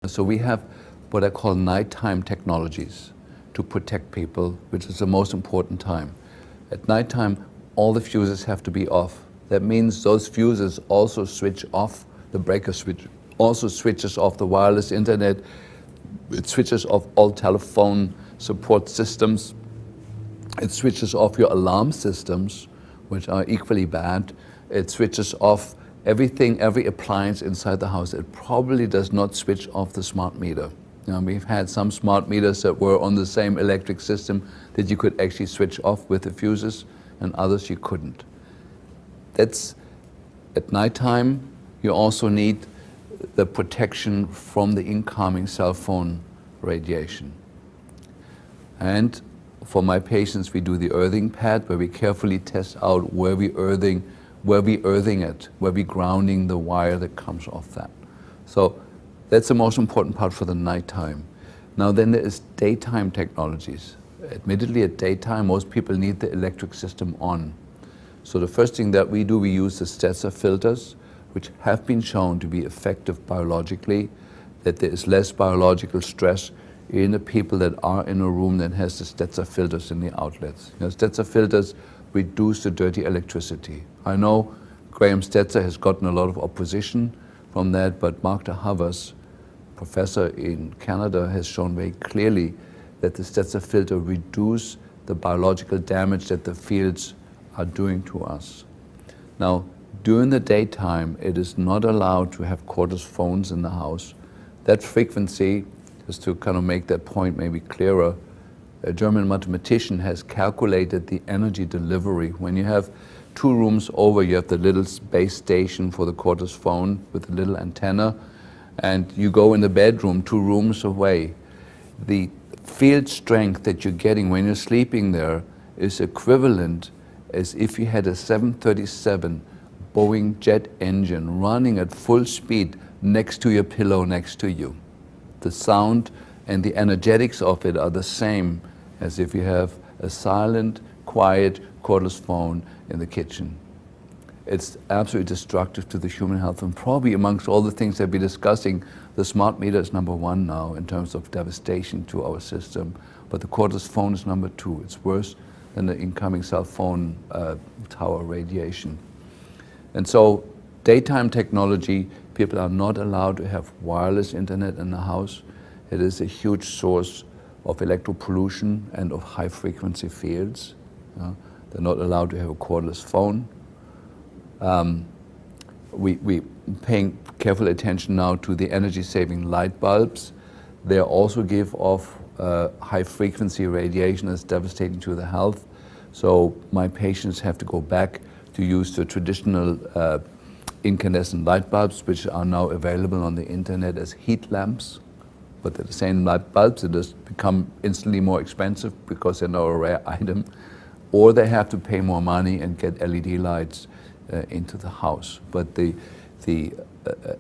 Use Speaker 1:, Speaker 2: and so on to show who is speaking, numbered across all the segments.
Speaker 1: So we have what I call nighttime technologies to protect people, which is the most important time. At nighttime, all the fuses have to be off. That means those fuses also switch off, the breaker switch also switches off the wireless internet, it switches off all telephone support systems, it switches off your alarm systems, which are equally bad, it switches off everything, every appliance inside the house. It probably does not switch off the smart meter. Now, we've had some smart meters that were on the same electric system that you could actually switch off with the fuses, and others you couldn't. That's at nighttime. You also need the protection from the incoming cell phone radiation. And for my patients, we do the earthing pad, where we carefully test out where we earthing it, where we grounding the wire that comes off that. So that's the most important part for the nighttime. Now then there is daytime technologies. Admittedly, at daytime, most people need the electric system on. So the first thing that we do, we use the Stetzer filters, which have been shown to be effective biologically, that there is less biological stress in the people that are in a room that has the Stetzer filters in the outlets. You know, Stetzer filters reduce the dirty electricity. I know Graham Stetzer has gotten a lot of opposition from that, but Mark de Havers, professor in Canada, has shown very clearly that the Stetzer filter reduce the biological damage that the fields are doing to us. Now, during the daytime, it is not allowed to have cordless phones in the house. That frequency, just to kind of make that point maybe clearer, a German mathematician has calculated the energy delivery. When you have two rooms over, you have the little base station for the cordless phone with a little antenna, and you go in the bedroom 2 rooms away. The field strength that you're getting when you're sleeping there is equivalent as if you had a 737 Boeing jet engine running at full speed next to your pillow next to you. The sound and the energetics of it are the same as if you have a silent, quiet, cordless phone in the kitchen. It's absolutely destructive to the human health, and probably amongst all the things that we're discussing, the smart meter is number 1 now in terms of devastation to our system, but the cordless phone is number 2. It's worse than the incoming cell phone tower radiation. And so daytime technology, people are not allowed to have wireless internet in the house. It is a huge source of electropollution and of high frequency fields. They're not allowed to have a cordless phone. We paying careful attention now to the energy saving light bulbs. They also give off high frequency radiation that's devastating to the health. So my patients have to go back to use the traditional incandescent light bulbs, which are now available on the internet as heat lamps. But they're the same light bulbs, they just become instantly more expensive because they're now a rare item. Or they have to pay more money and get LED lights into the house. But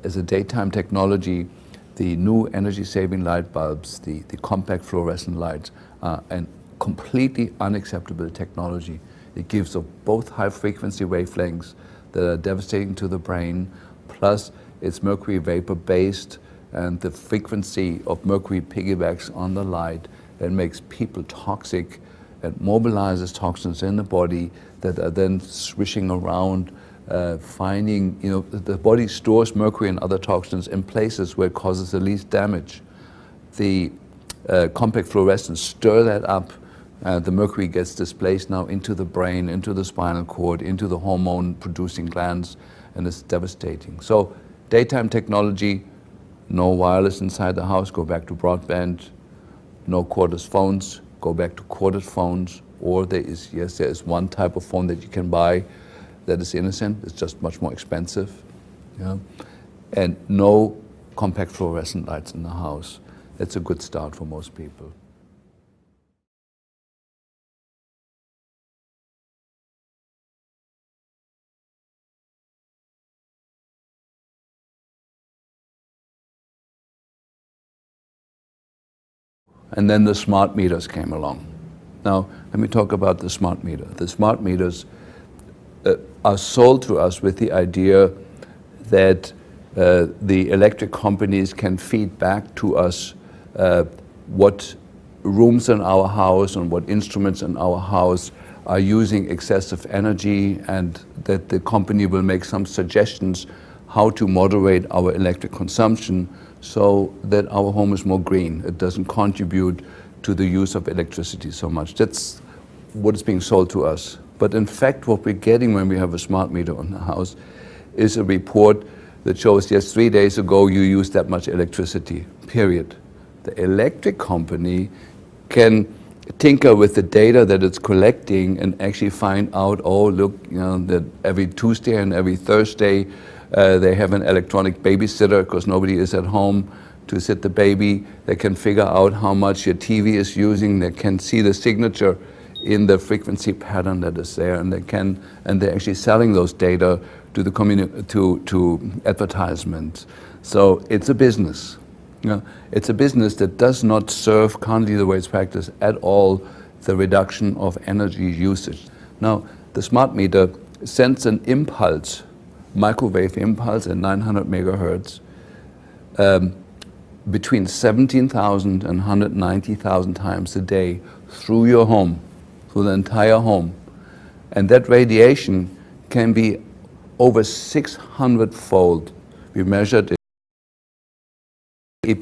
Speaker 1: as a daytime technology, the new energy-saving light bulbs, the compact fluorescent lights, are a completely unacceptable technology. It gives off both high-frequency wavelengths that are devastating to the brain, plus it's mercury vapor-based, and the frequency of mercury piggybacks on the light and makes people toxic and mobilizes toxins in the body that are then swishing around, finding, the body stores mercury and other toxins in places where it causes the least damage. The compact fluorescents stir that up. The mercury gets displaced now into the brain, into the spinal cord, into the hormone-producing glands, and it's devastating. So daytime technology, no wireless inside the house, go back to broadband. No cordless phones, go back to corded phones. Or there is one type of phone that you can buy that is innocent. It's just much more expensive. And no compact fluorescent lights in the house. That's a good start for most people. And then the smart meters came along. Now, let me talk about the smart meter. The smart meters are sold to us with the idea that The electric companies can feed back to us what rooms in our house and what instruments in our house are using excessive energy, and that the company will make some suggestions how to moderate our electric consumption so that our home is more green. It doesn't contribute to the use of electricity so much. That's what is being sold to us. But in fact, what we're getting when we have a smart meter on the house is a report that shows, yes, 3 days ago you used that much electricity, period. The electric company can tinker with the data that it's collecting and actually find out, oh, look, that every Tuesday and every Thursday they have an electronic babysitter because nobody is at home to sit the baby. They can figure out how much your TV is using. They can see the signature in the frequency pattern that is there, and they're actually selling those data to the to advertisements. So it's a business. It's a business that does not serve currently the way it's practiced at all the reduction of energy usage. Now, the smart meter sends an impulse, microwave impulse at 900 megahertz, between 17,000 and 190,000 times a day through your home, through the entire home. And that radiation can be over 600-fold. We measured it. The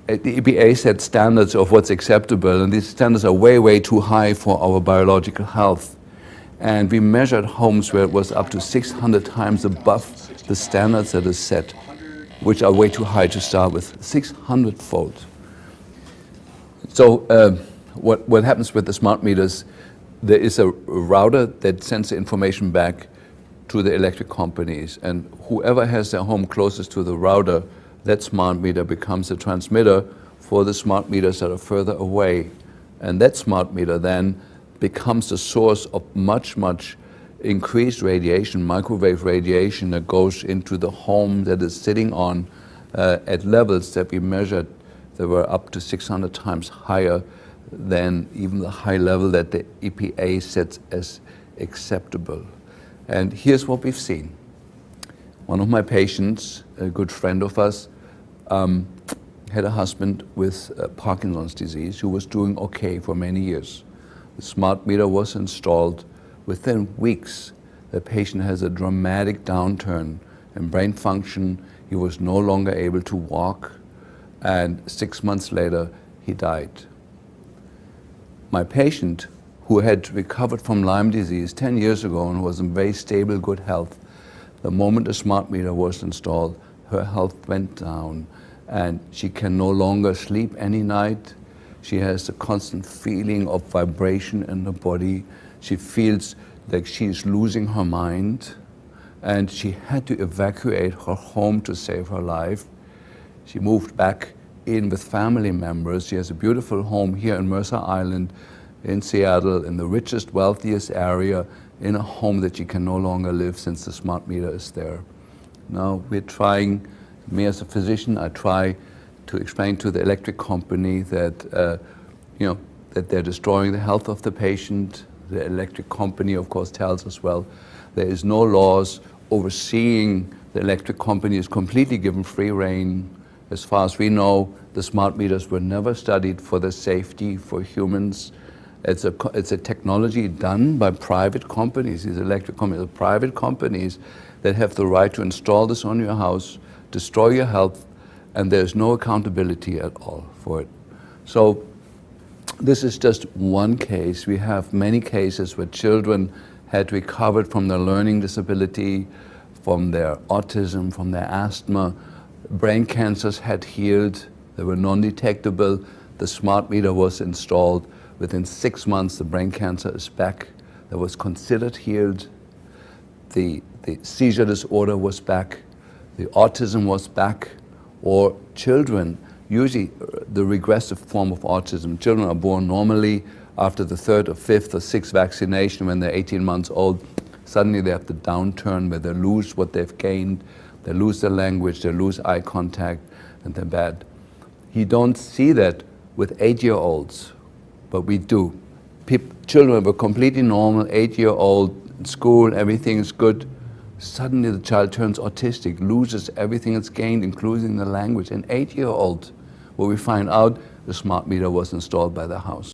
Speaker 1: EPA set standards of what's acceptable, and these standards are way, way too high for our biological health. And we measured homes where it was up to 600 times above the standards that is set, which are way too high to start with, 600-fold. So what happens with the smart meters, there is a router that sends the information back to the electric companies, and whoever has their home closest to the router, that smart meter becomes a transmitter for the smart meters that are further away. And that smart meter then becomes the source of much, much increased radiation, microwave radiation that goes into the home that is sitting on at levels that we measured that were up to 600 times higher than even the high level that the EPA sets as acceptable. And here's what we've seen. One of my patients, a good friend of us, had a husband with Parkinson's disease who was doing okay for many years. The smart meter was installed. Within weeks, the patient has a dramatic downturn in brain function. He was no longer able to walk, and 6 months later, he died. My patient, who had recovered from Lyme disease 10 years ago and was in very stable, good health, the moment a smart meter was installed, her health went down, and she can no longer sleep any night. She has a constant feeling of vibration in the body. She feels like she's losing her mind, and she had to evacuate her home to save her life. She moved back in with family members. She has a beautiful home here in Mercer Island in Seattle, in the richest, wealthiest area, in a home that she can no longer live since the smart meter is there. Now we're trying, me as a physician, I try to explain to the electric company that, that they're destroying the health of the patient. The electric company, of course, tells us, well, there is no laws overseeing the electric company, is completely given free rein. As far as we know, the smart meters were never studied for the safety for humans. It's a technology done by private companies. These electric companies are private companies that have the right to install this on your house, destroy your health, and there's no accountability at all for it. So this is just one case. We have many cases where children had recovered from their learning disability, from their autism, from their asthma. Brain cancers had healed. They were non-detectable. The smart meter was installed. Within 6 months, the brain cancer is back. That was considered healed. The seizure disorder was back. The autism was back. Or children, usually the regressive form of autism, children are born normally. After the 3rd or 5th or 6th vaccination, when they're 18 months old, suddenly they have the downturn where they lose what they've gained. They lose their language, they lose eye contact, and they're bad. You don't see that with 8-year-olds. But we do. Children were completely normal, 8-year-old, in school, everything is good. Suddenly the child turns autistic, loses everything it's gained, including the language. An 8-year-old, where we find out the smart meter was installed by the house.